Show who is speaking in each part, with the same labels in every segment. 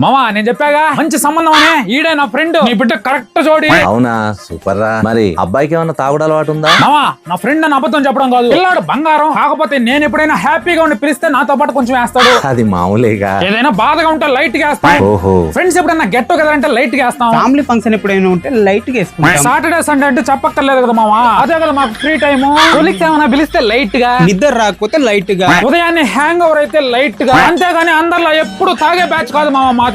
Speaker 1: మామా నేను చెప్పాగా మంచి సంబంధం అనే ఈడే నా ఫ్రెండ్ నీ బిడ్డ కరెక్ట్ జోడి.
Speaker 2: అవునా సూపర్ రా. మరి అబ్బాయికి ఏమన్నా తాగుడు అలవాటు ఉందా?
Speaker 1: మామా నా ఫ్రెండ్ అని అబద్ధం చెప్పడం కాదు, పిల్లాడు బంగారం. కాకపోతే నేను ఎప్పుడైనా హ్యాపీగా ఉండి పిలిస్తే నాతో పాటు కొంచెం వేస్తాడు.
Speaker 2: అది మామూలేగా.
Speaker 1: ఏదైనా బాధగా ఉంటే లైట్ గా వేస్తాం.
Speaker 2: ఓహో.
Speaker 1: ఫ్రెండ్స్ ఎప్పుడైనా గెట్ టుగెదర్ అంటే లైట్ గా వేస్తాం.
Speaker 3: ఫ్యామిలీ ఫంక్షన్ ఎప్పుడైనా ఉంటే లైట్ గా వేసుకుంటాం.
Speaker 1: సాటర్డే సండే అంటే చెప్పక్కర్లేదు కదా మామా, అదే కదా మాకు ఫ్రీ టైమ్. కొలిక్స్ ఏమైనా పిలిస్తే లైట్ గా,
Speaker 3: నిద్ర రాకపోతే లైట్ గా,
Speaker 1: ఉదయాన్నే హ్యాంగ్ ఓవర్ అయితే లైట్ గా. అంతేగాని అందరిలో ఎప్పుడు తాగే బ్యాచ్ కాదు మామా మాది.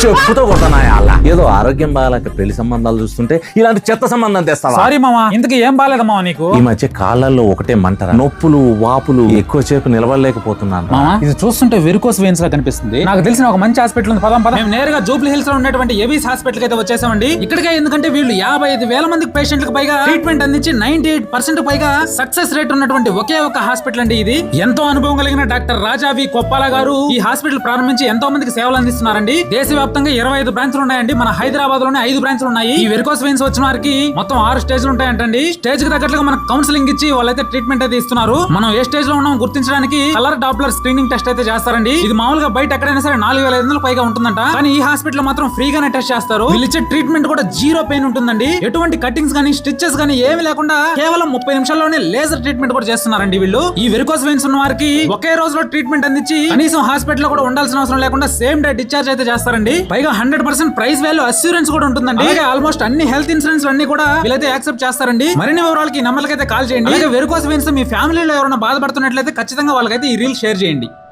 Speaker 2: చెప్పుతో కొడతానాయా అలా. ఏదో ఆరోగ్యం బాగాలేక పెళ్లి సంబంధాలు చూస్తుంటే ఇలాంటి చెత్త సంబంధం తెస్తావా?
Speaker 1: సారీ మామా, ఇంతకీ ఏం బాగాలేదు మామా నీకు?
Speaker 2: ఈ మధ్య కాళ్ళల్లో ఒకటే మంటరా, నొప్పులు వాపులు, ఎక్కువసేపు నిలబడలేకపోతున్నాను.
Speaker 1: మామా ఇది చూస్తుంటే వెరికోస్ వెయిన్స్ లా కనిపిస్తుంది. నాకు తెలిసిన ఒక మంచి హాస్పిటల్ ఉంది, పదం పదం. మేము నేరుగా జూబ్లీ హిల్స్ లో ఉన్నటువంటి ఎవిస్ హాస్పిటల్ కి అయితే వచ్చేసామండి. ఇక్కడికే ఎందుకంటే వీళ్ళు 55,000 మందికి పేషెంట్లకు పైగా ట్రీట్మెంట్ అందించి 98% పైగా సక్సెస్ రేట్ ఉన్నటువంటి ఒకే ఒక హాస్పిటల్ అండి ఇది. ఎంతో అనుభవం కలిగిన డాక్టర్ రాజావి కొప్పాల గారు ఈ హాస్పిటల్ ప్రారంభించి ఎంతో మందికి సేవలు అందిస్తున్నారండి. దేశవ్యాప్తంగా 25 బ్రాంచ్లు ఉన్నాయండి. మన హైదరాబాద్ లోనే 5 బ్రాంచ్లు ఉన్నాయి. ఈ వెరికోస్ వెయిన్స్ వచ్చిన వారికి మొత్తం 6 స్టేజ్లు ఉంటాయంటండి. స్టేజ్ కి తగ్గట్లుగా మనకు కౌన్సిలింగ్ ఇచ్చి వాళ్ళైతే ట్రీట్మెంట్ అయితే ఇస్తున్నారు. మనం ఏ స్టేజ్ లో ఉన్నాం గుర్తించడానికి కలర్ డాప్లర్ స్క్రీనింగ్ టెస్ట్ అయితే చేస్తారండి. ఇది మామూలుగా బయట ఎక్కడైనా సరే 4,500 పైగా ఉంటుందంట, కానీ ఈ హాస్పిటల్ లో మాత్రం ఫ్రీగానే టెస్ట్ చేస్తారు. వీళ్ళు ఇచ్చే ట్రీట్మెంట్ కూడా జీరో పెయిన్ ఉంటుందండి. ఎటువంటి కటింగ్స్ గానీ స్టిచెస్ గానీ ఏమి లేకుండా కేవలం 30 నిమిషాల్లోనే లేజర్ ట్రీట్మెంట్ కూడా చేస్తున్నారండి వీళ్ళు. ఈ వెరికోస్ వెయిన్స్ ఉన్న వారికి ఒకే రోజులో ట్రీట్మెంట్ అందించి కనీసం హాస్పిటల్ లో కూడా ఉండాల్సిన అవసరం లేకుండా సేమ్ డే డిశ్చార్జ్ అయితే చేస్తారండి. పైగా 100% ప్రైస్ వాల్యూ అస్యూరెన్స్ కూడా ఉంటుందండి. అలాగే ఆల్మోస్ట్ అన్ని హెల్త్ ఇన్సూరెన్స్ అన్ని కూడా వీళ్ళైతే యాక్సెప్ట్ చేస్తారండి. మరిన్ని వివరాలకి ఈ నంబర్లకైతే కాల్ చేయండి. అలాగే వెరికోస్ వెయిన్స్ మీ ఫ్యామిలీలో ఎవరైనా బాధపడుతున్నట్లయితే ఖచ్చితంగా వాళ్ళకైతే ఈ రీల్ షేర్ చేయండి.